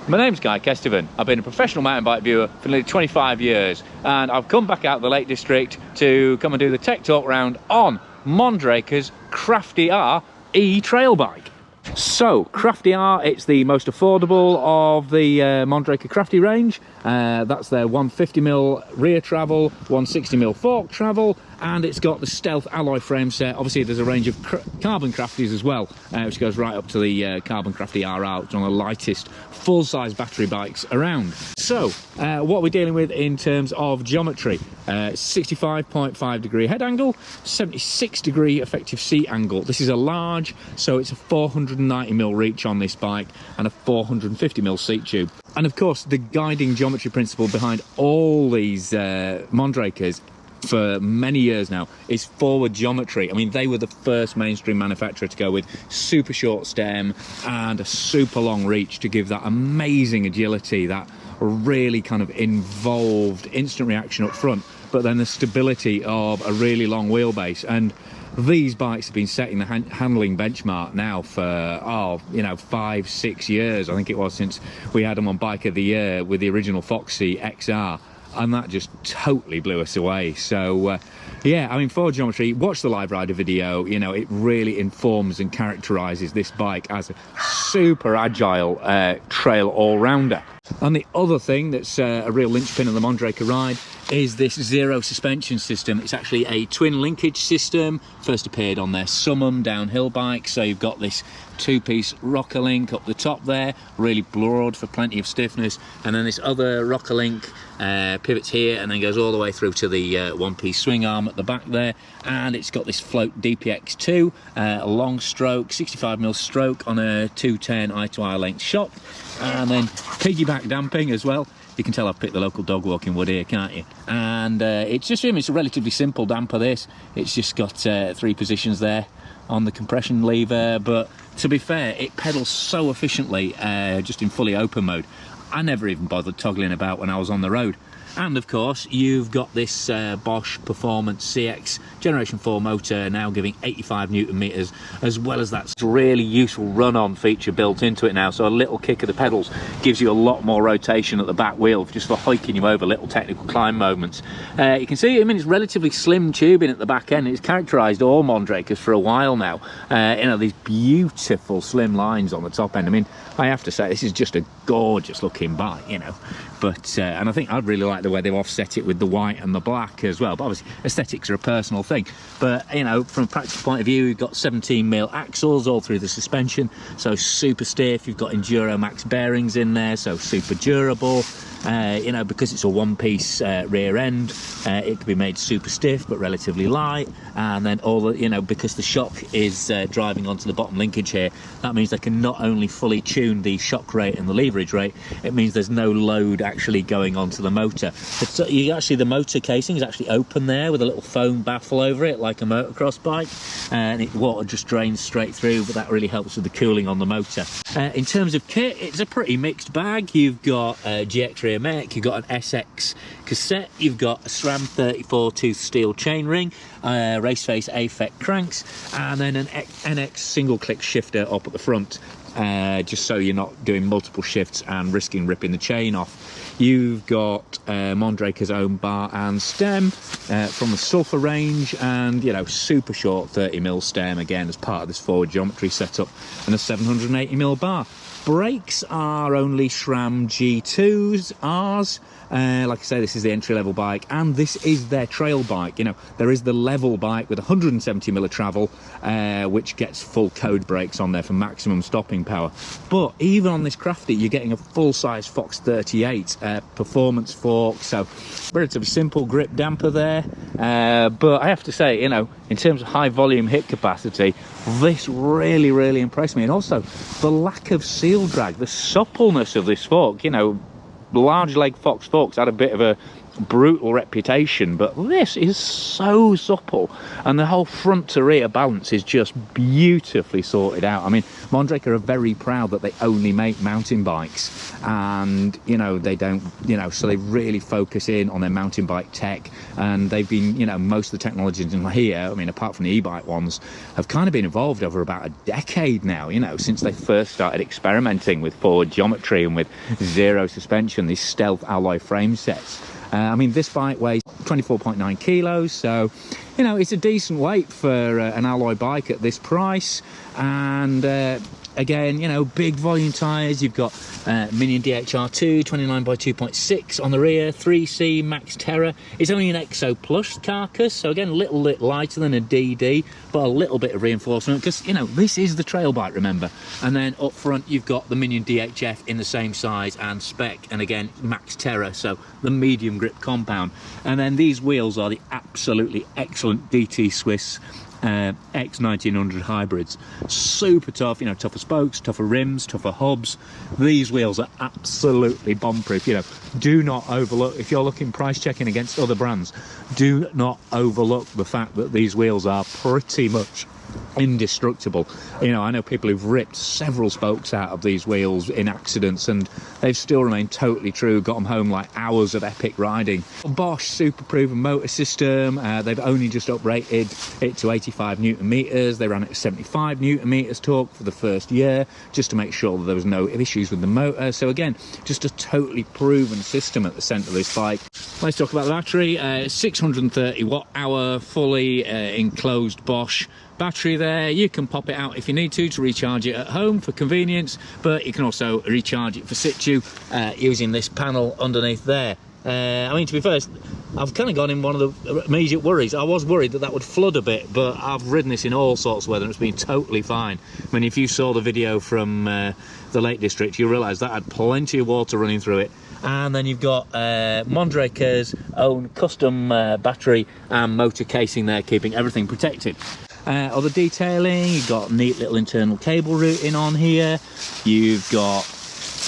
My name's Guy Kesteven. I've been a professional mountain bike viewer for nearly 25 years, and I've come back out of the Lake District to come and do the tech talk round on Mondraker's Crafty R e-trail bike. So, Crafty R, it's the most affordable of the Mondraker Crafty range. That's their 150mm rear travel, 160mm fork travel, and it's got the stealth alloy frame set. Obviously there's a range of carbon Crafties as well, which goes right up to the carbon Crafty RR, which is one of the lightest full-size battery bikes around. So, what we're dealing with in terms of geometry, 65.5 degree head angle, 76 degree effective seat angle. This is a large, so it's a 490mm reach on this bike and a 450mm seat tube. And of course, the guiding geometry principle behind all these Mondrakers for many years now is forward geometry. I mean, they were the first mainstream manufacturer to go with super short stem and a super long reach to give that amazing agility, that really kind of involved instant reaction up front, but then the stability of a really long wheelbase. And these bikes have been setting the handling benchmark now for, 5-6 years, I think it was, since we had them on Bike of the Year with the original Foxy XR. And that just totally blew us away. So yeah, I mean, forward geometry, watch the live rider video, you know, it really informs and characterizes this bike as a super agile trail all-rounder. And the other thing that's a real linchpin of the Mondraker ride is this zero suspension system. It's actually a twin linkage system, first appeared on their Summum downhill bike. So you've got this two-piece rocker link up the top there, really broad for plenty of stiffness, and then this other rocker link pivots here and then goes all the way through to the one-piece swing arm at the back there. And it's got this float DPX2, a long stroke, 65mm stroke on a 210 eye-to-eye length shock, and then piggyback damping as well. You can tell I've picked the local dog walking wood here, can't you? And it's a relatively simple damper, this. It's just got 3 positions there on the compression lever, but to be fair, it pedals so efficiently just in fully open mode. I never even bothered toggling about when I was on the road. And of course, you've got this Bosch Performance CX Generation 4 motor now giving 85 Newton meters, as well as that really useful run-on feature built into it now. So a little kick of the pedals gives you a lot more rotation at the back wheel, just for hiking you over little technical climb moments. You can see, I mean, it's relatively slim tubing at the back end. It's characterized all Mondrakers for a while now. These beautiful slim lines on the top end. I mean, I have to say, this is just a gorgeous looking bike, you know. But and I think I'd really like the way they've offset it with the white and the black as well. But obviously aesthetics are a personal thing, but you know, from a practical point of view, you've got 17mm axles all through the suspension, so super stiff. You've got Enduro Max bearings in there, so super durable. Because it's a one-piece rear end, it can be made super stiff but relatively light. And then because the shock is driving onto the bottom linkage here, that means they can not only fully tune the shock rate and the leverage rate, it means there's no load actually going onto the motor. But the motor casing is actually open there with a little foam baffle over it, like a motocross bike, and water just drains straight through, but that really helps with the cooling on the motor. In terms of kit, it's a pretty mixed bag. You've got GX rear mech, you've got an SX cassette, you've got a SRAM 34 tooth steel chainring, Raceface AFEC cranks, and then an NX single click shifter up at the front, just so you're not doing multiple shifts and risking ripping the chain off. You've got Mondraker's own bar and stem from the Sulphur range, and super short 30mm stem again as part of this forward geometry setup, and a 780mm bar. Brakes are only SRAM G2s, Rs. Like I say, this is the entry-level bike, and this is their trail bike. There is the level bike with 170mm travel, which gets full code brakes on there for maximum stopping power. But even on this Crafty, you're getting a full-size Fox 38 performance fork, so relatively simple grip damper there. But I have to say, in terms of high-volume hit capacity, this really, really impressed me. And also, the lack of seal drag, the suppleness of this fork. Large leg Fox forks had a bit of a brutal reputation, but this is so supple, and the whole front to rear balance is just beautifully sorted out. I mean, Mondraker are very proud that they only make mountain bikes, and you know, they don't, you know, so they really focus in on their mountain bike tech. And they've been, you know, most of the technologies in here, I mean, apart from the e-bike ones, have kind of been involved over about a decade now, you know, since they first started experimenting with forward geometry and with zero suspension, these stealth alloy frame sets. I mean, this bike weighs 24.9 kilos, so, you know, it's a decent weight for an alloy bike at this price. And again, you know, big volume tyres. You've got Minion DHR2 29 by 2.6 on the rear, 3C Max Terra. It's only an Exo Plus carcass, so again, a little bit lighter than a DD, but a little bit of reinforcement, because, you know, this is the trail bike, remember. And then up front, you've got the Minion DHF in the same size and spec, and again, Max Terra, so the medium grip compound. And then these wheels are the absolutely excellent DT Swiss X1900 hybrids. Super tough, you know, tougher spokes, tougher rims, tougher hubs. These wheels are absolutely bomb proof. You know, do not overlook, if you're looking price checking against other brands, do not overlook the fact that these wheels are pretty much indestructible. You know, I know people who've ripped several spokes out of these wheels in accidents, and they've still remained totally true, got them home like hours of epic riding. Bosch super proven motor system. They've only just uprated it to 85 newton meters. They ran it at 75 newton meters torque for the first year, just to make sure that there was no issues with the motor. So again, just a totally proven system at the centre of this bike. Let's talk about the battery. 630 watt hour, fully enclosed Bosch battery there. You can pop it out if you need to recharge it at home for convenience, but you can also recharge it for situ using this panel underneath there. I mean, to be fair, I've kind of gone in one of the immediate worries. I was worried that that would flood a bit, but I've ridden this in all sorts of weather and it's been totally fine. I mean, if you saw the video from the Lake District, you realise that had plenty of water running through it. And then you've got Mondraker's own custom battery and motor casing there, keeping everything protected. Other detailing, you've got neat little internal cable routing on here. You've got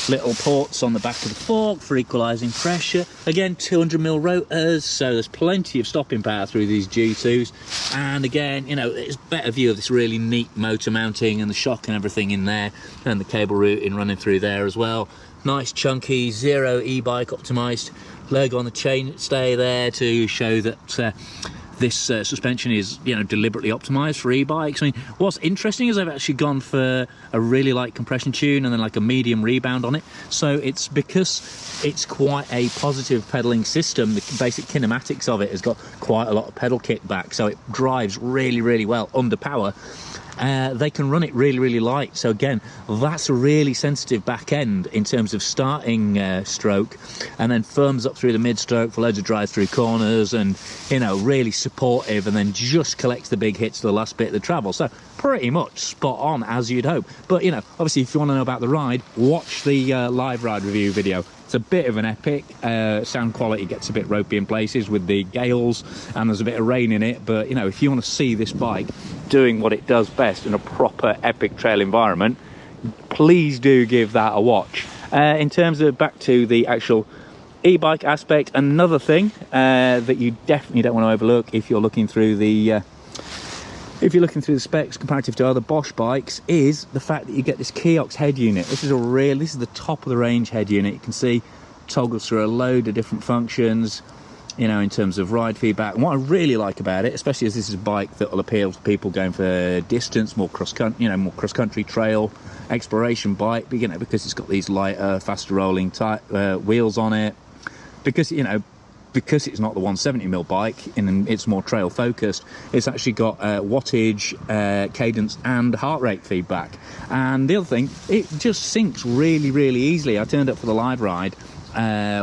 little ports on the back of the fork for equalising pressure. Again, 200mm rotors, so there's plenty of stopping power through these G2s. And again, you know, it's a better view of this really neat motor mounting and the shock and everything in there, and the cable routing running through there as well. Nice chunky zero e-bike optimised logo on the chainstay there to show that this suspension is, you know, deliberately optimized for e-bikes. I mean, what's interesting is they've actually gone for a really light compression tune and then like a medium rebound on it. So it's because it's quite a positive pedaling system. The basic kinematics of it has got quite a lot of pedal kickback, so it drives really, really well under power. They can run it really, really light. So again, that's a really sensitive back end in terms of starting stroke, and then firms up through the mid stroke for loads of drive through corners, and, you know, really supportive, and then just collects the big hits to the last bit of the travel. So pretty much spot on, as you'd hope. But, you know, obviously if you want to know about the ride, watch the live ride review video. It's a bit of an epic. Sound quality gets a bit ropey in places with the gales, and there's a bit of rain in it. But, you know, if you want to see this bike doing what it does best in a proper epic trail environment, please do give that a watch. In terms of back to the actual e-bike aspect, another thing that you definitely don't want to overlook if you're looking through the specs comparative to other Bosch bikes is the fact that you get this Kiox head unit. This is the top of the range head unit. You can see toggles through a load of different functions, you know, in terms of ride feedback. And what I really like about it, especially as this is a bike that will appeal to people going for distance, more cross-country, you know, more cross-country trail exploration bike, but, you know, because it's got these lighter, faster rolling type wheels on it, because, you know, because it's not the 170mm bike and it's more trail focused, it's actually got wattage, cadence and heart rate feedback. And the other thing, it just syncs really, really easily. I turned up for the live ride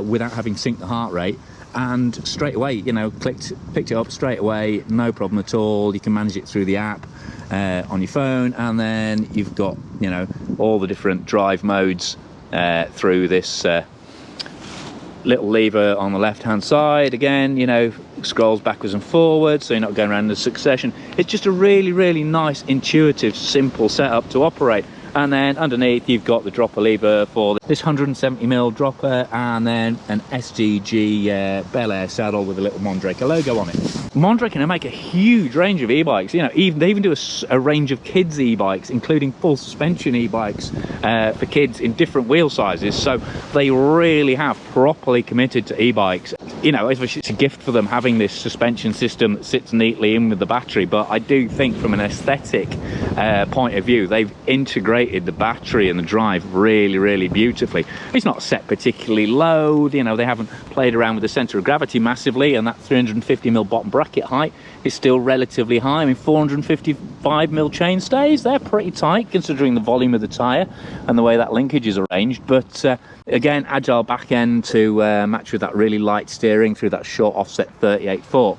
without having synced the heart rate, and straight away, you know, picked it up straight away, no problem at all. You can manage it through the app on your phone, and then you've got, you know, all the different drive modes through this little lever on the left hand side. Again, you know, scrolls backwards and forwards, so you're not going around in succession. It's just a really, really nice, intuitive, simple setup to operate. And then underneath you've got the dropper lever for this 170mm dropper, and then an SDG Bel Air saddle with a little Mondraker logo on it. Mondraker make a huge range of e-bikes. You know, they even do a range of kids e-bikes, including full suspension e-bikes for kids in different wheel sizes. So they really have properly committed to e-bikes. You know, it's a gift for them having this suspension system that sits neatly in with the battery. But I do think from an aesthetic point of view, they've integrated the battery and the drive really beautifully. It's not set particularly low. You know, they haven't played around with the center of gravity massively, and that 350mm bottom bracket height is still relatively high. I mean, 455mm chain stays, they're pretty tight considering the volume of the tyre and the way that linkage is arranged. But again, agile back end to match with that really light steering through that short offset 38 fork.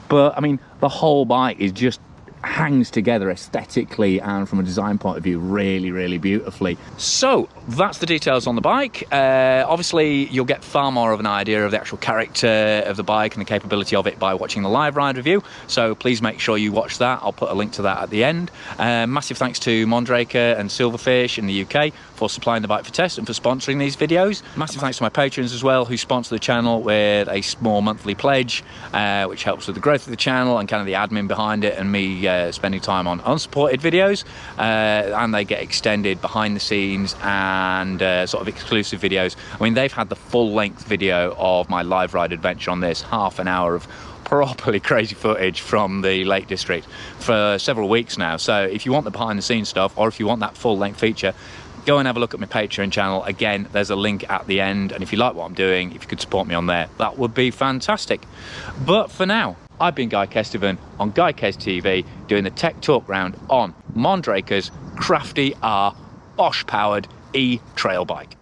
But I mean, the whole bike is just hangs together aesthetically and from a design point of view really beautifully. So that's the details on the bike. Obviously you'll get far more of an idea of the actual character of the bike and the capability of it by watching the live ride review, so please make sure you watch that. I'll put a link to that at the end. Massive thanks to Mondraker and Silverfish in the UK for supplying the bike for test and for sponsoring these videos. Massive thanks to my patrons as well, who sponsor the channel with a small monthly pledge, which helps with the growth of the channel and kind of the admin behind it, and me spending time on unsupported videos, and they get extended behind the scenes and sort of exclusive videos. I mean, they've had the full length video of my live ride adventure on this, half an hour of properly crazy footage from the Lake District for several weeks now. So if you want the behind the scenes stuff, or if you want that full length feature, go and have a look at my Patreon channel. Again, there's a link at the end, and if you like what I'm doing, if you could support me on there, that would be fantastic. But for now, I've been Guy Kesteven on Guy Kes TV, doing the tech talk round on Mondraker's Crafty R Bosch powered e-trail bike.